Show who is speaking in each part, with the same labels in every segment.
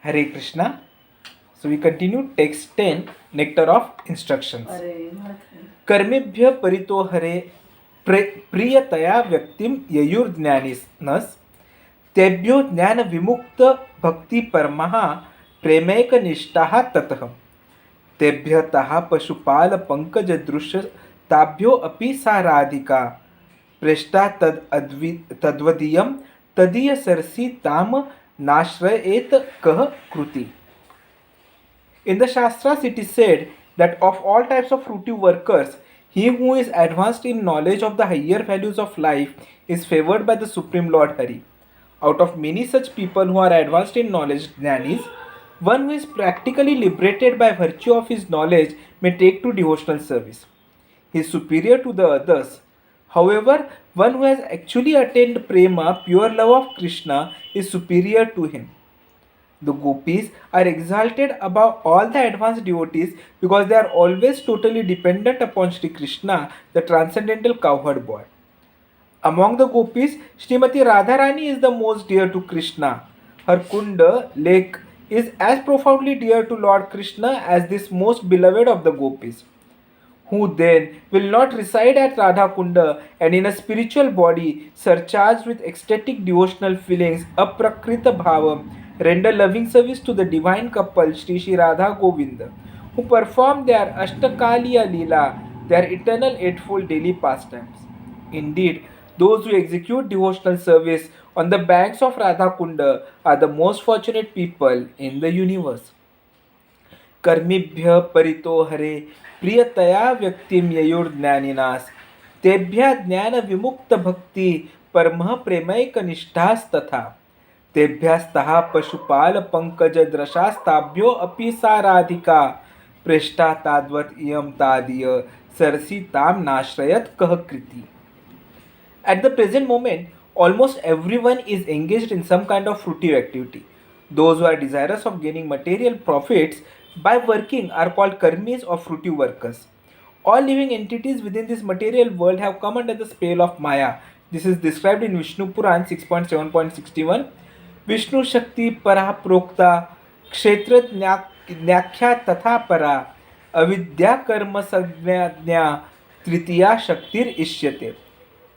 Speaker 1: Hare Krishna. So we continue text 10, Nectar of Instructions. कर्मेभ्य परितो हरे प्रियतया व्यक्तिम ययुर्ज्ञानिनस् तेभ्यो ज्ञान विमुक्त भक्ति परमः प्रेमैक निष्ठाः ततः तेभ्य तः पशुपाल पंकज दृश्य ताभ्यो अपि सा राधिका पृष्ठा तद्वदीयं तदीय सरसी ताम नाश्रयेत कह कृति. In the Shastras, it is said that of all types of fruitive workers, he who is advanced in knowledge of the higher values of life is favored by the Supreme Lord Hari. Out of many such people who are advanced in knowledge, jnanis, one who is practically liberated by virtue of his knowledge may take to devotional service. He is superior to the others. However, one who has actually attained prema, pure love of Krishna, is superior to him. The gopis are exalted above all the advanced devotees because they are always totally dependent upon Sri Krishna, the transcendental cowherd boy. Among the gopis, Srimati Radharani is the most dear to Krishna. Her Kunda, lake, is as profoundly dear to Lord Krishna as this most beloved of the gopis. Who then will not reside at Radha Kunda and in a spiritual body surcharged with ecstatic devotional feelings, aprakrita bhava, render loving service to the divine couple Sri Sri Radha Govinda, who perform their Ashtakaliya Leela, their eternal eightfold daily pastimes. Indeed, those who execute devotional service on the banks of Radha Kunda are the most fortunate people in the universe. कर्मिभ्य परितो हरे प्रियतया व्यक्तिम ययुर्ज्ञानिनास तेभ्य ज्ञान विमुक्त भक्ति परमः प्रेमैक निष्ठास्तथा तेभ्यस्तः पशुपाल पंकज दृशास्ताभ्यो अपि सा राधिका पृष्ठा ताद्वत इयं तादीय Cersei ताम नाश्रयत कह कृति. At the present moment, almost everyone is engaged in some kind of fruitive activity. Those who are desirous of gaining material profits by working are called karmis or fruitive workers. All living entities within this material world have come under the spell of Maya. This is described in Vishnu Puran 6.7.61. Vishnu Shakti Para Prokta Kshetra Nyakhya Tatha Para Avidya Karma Sajnanya Tritiya Shaktir Ishyate.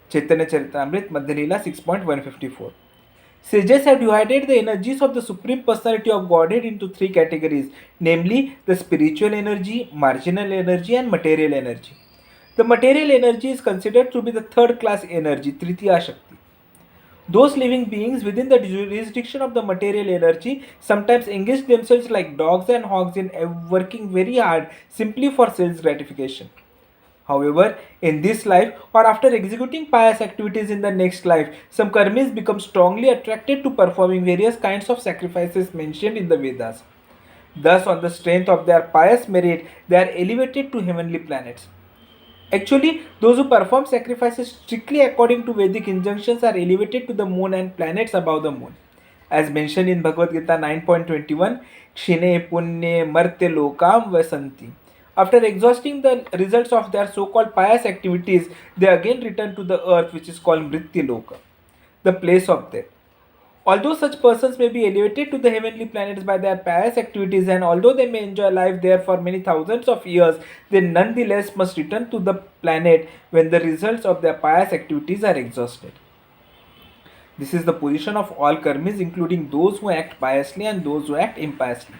Speaker 1: Chaitanya Charitamrita Madhya Leela 6.154. Sages have divided the energies of the Supreme Personality of Godhead into three categories, namely the spiritual energy, marginal energy, and material energy. The material energy is considered to be the third class energy, Tritiya Shakti. Those living beings within the jurisdiction of the material energy sometimes engage themselves like dogs and hogs in working very hard simply for self gratification. However, in this life or after executing pious activities in the next life, some karmis become strongly attracted to performing various kinds of sacrifices mentioned in the Vedas. Thus, on the strength of their pious merit, they are elevated to heavenly planets. Actually, those who perform sacrifices strictly according to Vedic injunctions are elevated to the moon and planets above the moon. As mentioned in Bhagavad Gita 9.21, Kshine Punye Martya Lokam Vasanti. After exhausting the results of their so-called pious activities, they again return to the earth, which is called Mritya-loka, the place of death. Although such persons may be elevated to the heavenly planets by their pious activities, and although they may enjoy life there for many thousands of years, they nonetheless must return to the planet when the results of their pious activities are exhausted. This is the position of all karmis, including those who act piously and those who act impiously.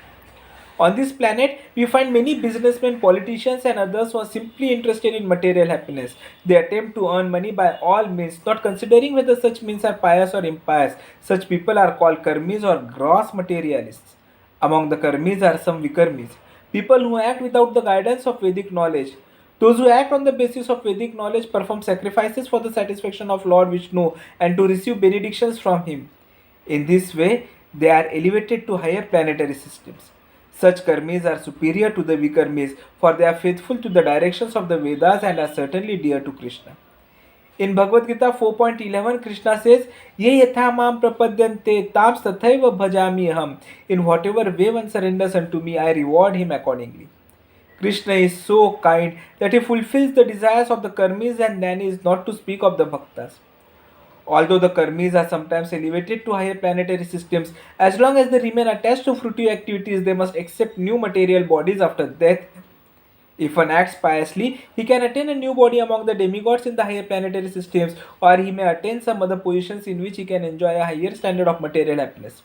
Speaker 1: On this planet, we find many businessmen, politicians, and others who are simply interested in material happiness. They attempt to earn money by all means, not considering whether such means are pious or impious. Such people are called karmis or gross materialists. Among the karmis are some vikarmis, people who act without the guidance of Vedic knowledge. Those who act on the basis of Vedic knowledge perform sacrifices for the satisfaction of Lord Vishnu and to receive benedictions from him. In this way, they are elevated to higher planetary systems. Such karmis are superior to the vikarmis, for they are faithful to the directions of the Vedas and are certainly dear to Krishna. In Bhagavad Gita 4.11, Krishna says, Ye yatha mam prapadyante tams tathaiva bhajami aham. In whatever way one surrenders unto me, I reward him accordingly. Krishna is so kind that he fulfills the desires of the karmis and jnanis, not to speak of the bhaktas. Although the Karmis are sometimes elevated to higher planetary systems, as long as they remain attached to fruitive activities, they must accept new material bodies after death. If one acts piously, he can attain a new body among the demigods in the higher planetary systems, or he may attain some other positions in which he can enjoy a higher standard of material happiness.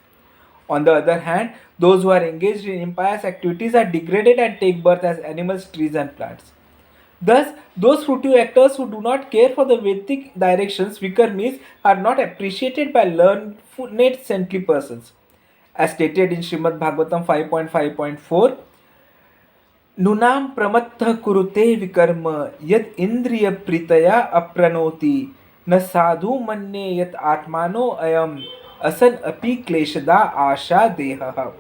Speaker 1: On the other hand, those who are engaged in impious activities are degraded and take birth as animals, trees, and plants. Thus, those fruitive actors who do not care for the Vedic directions, Vikarmis, are not appreciated by learned, saintly persons. As stated in Srimad Bhagavatam 5.5.4, Nunam pramattha kurute vikarma yad indriya pritaya apranoti न साधु मन्ये यत आत्मानो अयम असन अपि क्लेशदा आशा देहः.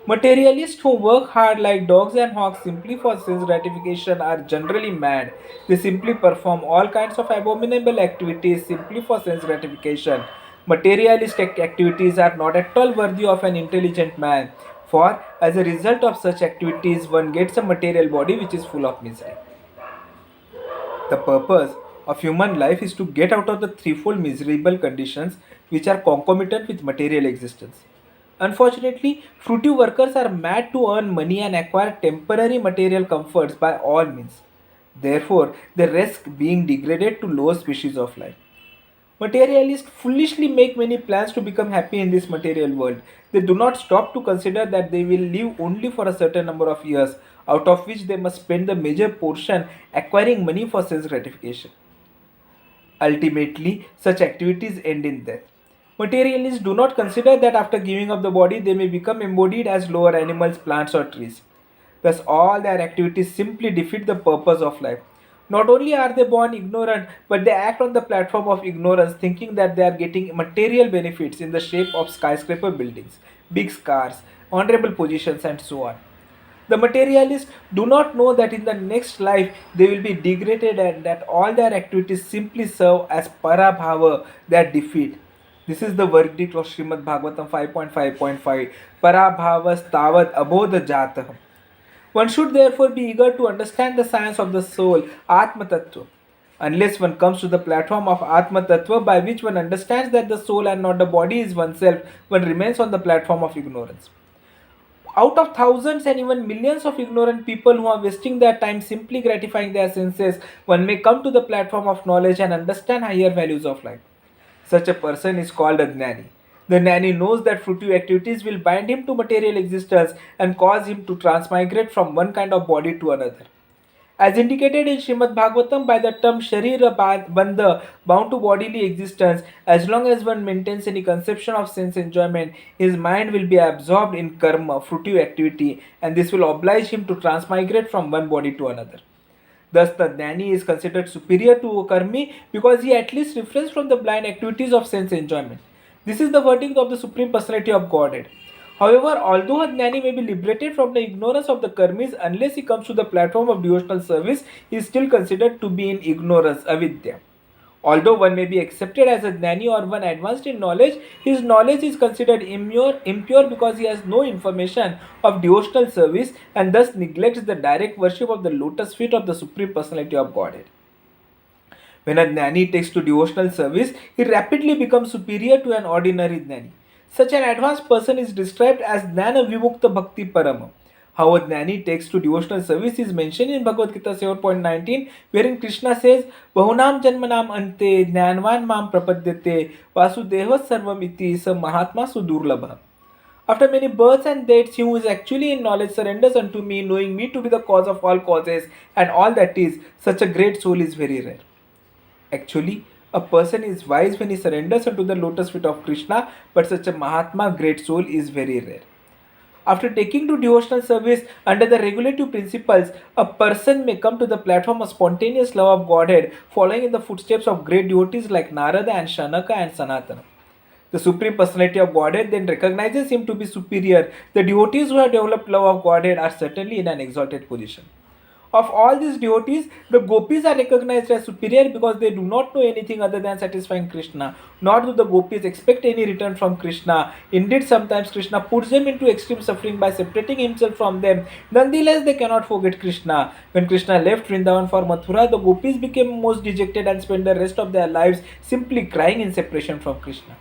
Speaker 1: Materialists who work hard like dogs and hawks simply for sense gratification are generally mad. They simply perform all kinds of abominable activities simply for sense gratification. Materialistic activities are not at all worthy of an intelligent man, for as a result of such activities, one gets a material body which is full of misery. The purpose of human life is to get out of the threefold miserable conditions which are concomitant with material existence. Unfortunately, fruitive workers are mad to earn money and acquire temporary material comforts by all means. Therefore, they risk being degraded to lower species of life. Materialists foolishly make many plans to become happy in this material world. They do not stop to consider that they will live only for a certain number of years, out of which they must spend the major portion acquiring money for sense gratification. Ultimately, such activities end in death. Materialists do not consider that after giving up the body, they may become embodied as lower animals, plants, or trees. Thus, all their activities simply defeat the purpose of life. Not only are they born ignorant, but they act on the platform of ignorance, thinking that they are getting material benefits in the shape of skyscraper buildings, big cars, honorable positions, and so on. The materialists do not know that in the next life they will be degraded and that all their activities simply serve as parabhava, their defeat. This is the verdict of Srimad Bhagavatam 5.5.5. Parabhavas tavad abodha jatah. One should therefore be eager to understand the science of the soul, Atma Tattva. Unless one comes to the platform of Atma Tattva, by which one understands that the soul and not the body is oneself, one remains on the platform of ignorance. Out of thousands and even millions of ignorant people who are wasting their time simply gratifying their senses, one may come to the platform of knowledge and understand higher values of life. Such a person is called a Gnani. The Gnani knows that fruitive activities will bind him to material existence and cause him to transmigrate from one kind of body to another. As indicated in Srimad Bhagavatam by the term Sharira Bandha, bound to bodily existence, as long as one maintains any conception of sense enjoyment, his mind will be absorbed in karma, fruitive activity, and this will oblige him to transmigrate from one body to another. Thus, the Jnani is considered superior to a Karmi because he at least refrains from the blind activities of sense enjoyment. This is the verdict of the Supreme Personality of Godhead. However, although a Jnani may be liberated from the ignorance of the Karmis, unless he comes to the platform of devotional service, he is still considered to be in ignorance, avidya. Although one may be accepted as a Jnani or one advanced in knowledge, his knowledge is considered impure because he has no information of devotional service and thus neglects the direct worship of the lotus feet of the Supreme Personality of Godhead. When a Jnani takes to devotional service, he rapidly becomes superior to an ordinary Jnani. Such an advanced person is described as Jnana Vimukta Bhakti Parama. How a Jnani takes to devotional service is mentioned in Bhagavad Gita 7.19, wherein Krishna says, Bahunam Janmanam Ante Jnanvan Mam Prapadyate Vasudeva Sarvam Iti Sa Mahatma Sudurlabha. After many births and deaths, he who is actually in knowledge surrenders unto me, knowing me to be the cause of all causes and all that is, such a great soul is very rare. Actually, a person is wise when he surrenders unto the lotus feet of Krishna, but such a Mahatma, great soul, is very rare. After taking to devotional service under the regulative principles, a person may come to the platform of spontaneous love of Godhead, following in the footsteps of great devotees like Narada and Shanaka and Sanatana. The Supreme Personality of Godhead then recognizes him to be superior. The devotees who have developed love of Godhead are certainly in an exalted position. Of all these devotees, the gopis are recognized as superior because they do not know anything other than satisfying Krishna. Nor do the gopis expect any return from Krishna. Indeed, sometimes Krishna puts them into extreme suffering by separating himself from them. Nonetheless, they cannot forget Krishna. When Krishna left Vrindavan for Mathura, the gopis became most dejected and spent the rest of their lives simply crying in separation from Krishna.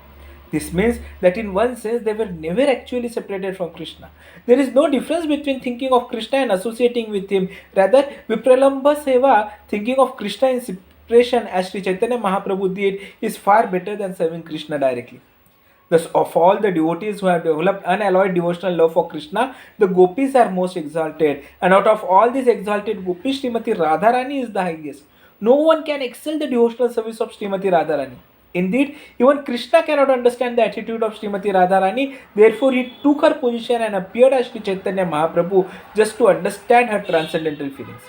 Speaker 1: This means that in one sense they were never actually separated from Krishna. There is no difference between thinking of Krishna and associating with him. Rather, Vipralambha Seva, thinking of Krishna in separation as Sri Chaitanya Mahaprabhu did, is far better than serving Krishna directly. Thus, of all the devotees who have developed unalloyed devotional love for Krishna, the gopis are most exalted. And out of all these exalted gopis, Srimati Radharani is the highest. No one can excel the devotional service of Srimati Radharani. Indeed, even Krishna cannot understand the attitude of Srimati Radharani, therefore he took her position and appeared as Sri Chaitanya Mahaprabhu just to understand her transcendental feelings.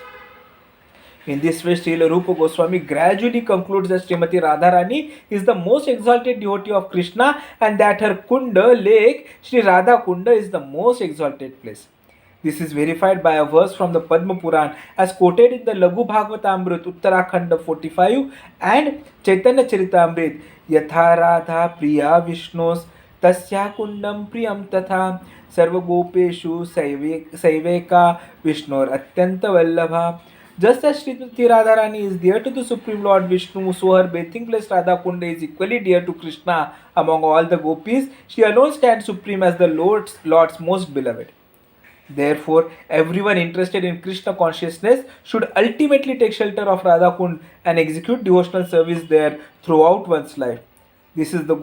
Speaker 1: In this way, Srila Rupa Goswami gradually concludes that Srimati Radharani is the most exalted devotee of Krishna and that her Kunda lake, Sri Radha Kunda, is the most exalted place. This is verified by a verse from the Padma Puran as quoted in the Laghu Bhagavatamrit Uttarakhanda 45 and Chaitanya Charitamrit. Yatha Radha Priya Vishnos Tasya Kundam Priyam Tatha Sarvagopeshu Saiveka Vishnor Atyanta Vallabha. Just as Srimati Radharani is dear to the Supreme Lord Vishnu, so her bathing place Radha Kunda is equally dear to Krishna. Among all the gopis, she alone stands supreme as the Lord's most beloved. Therefore, everyone interested in Krishna consciousness should ultimately take shelter of Radha Kund and execute devotional service there throughout one's life. This is the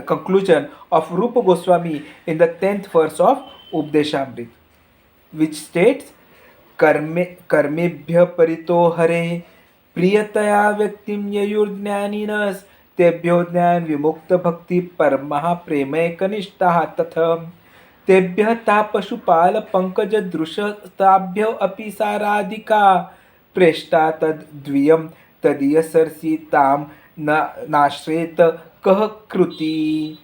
Speaker 1: conclusion of Rupa Goswami in the 10th verse of Updeshamrit, which states, कर्मेभ्य परितो हरे प्रियतया व्यक्तिं ययुर्ज्ञानिनस् तेभ्यो ज्ञान विमुक्त भक्ति परमः प्रेमैकनिष्ठः तथा तेभ्यः ता पशुपाल पंकज दृशताभ्यो अपि साराधिका प्रेष्टा तद्द्वियं तदीयसर्षितां नाश्रेत कः कृति.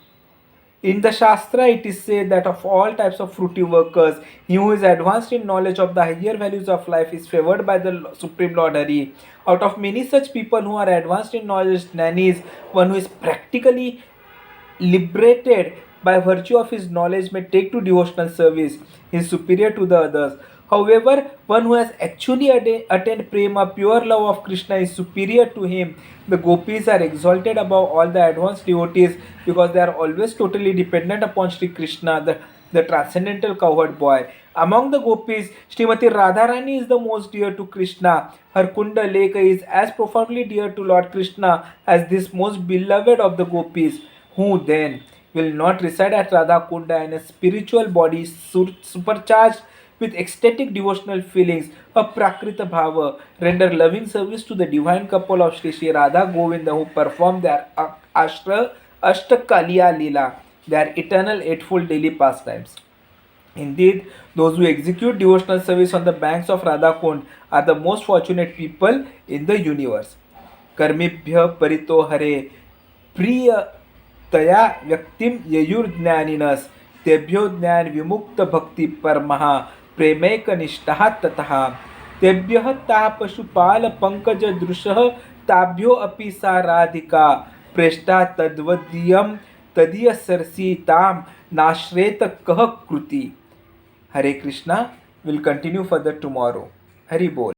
Speaker 1: In the Shastra, it is said that of all types of fruity workers, he who is advanced in knowledge of the higher values of life is favored by the Supreme Lord Hari. Out of many such people who are advanced in knowledge, Jnanis, one who is practically liberated by virtue of his knowledge may take to devotional service. He is superior to the others. However, one who has actually attained prema, pure love of Krishna, is superior to him. The gopis are exalted above all the advanced devotees because they are always totally dependent upon Sri Krishna, the transcendental cowherd boy. Among the gopis, Srimati Radharani is the most dear to Krishna. Her Kunda Leka is as profoundly dear to Lord Krishna as this most beloved of the gopis. Who then will not reside at Radha Kunda in a spiritual body supercharged with ecstatic devotional feelings, a Prakrita Bhava, render loving service to the divine couple of Sri Radha Govinda who perform their Ashtakaliya Lila, their eternal eightfold daily pastimes. Indeed, those who execute devotional service on the banks of Radha Kund are the most fortunate people in the universe. Karmibhya parito hare priya taya vyaktim yayurjnaninas तेभ्यो ज्ञान विमुक्त भक्ति परमः प्रेमैकनिष्ठः ततः तेभ्यः ता पशुपाल पंकज दृशः ताभ्यो अपि सा राधिका प्रेष्टा तद्वदीयं तदीयसर्षितां नाश्रेत कः कृति. Hare Krishna. Will continue further tomorrow. Hari Bol.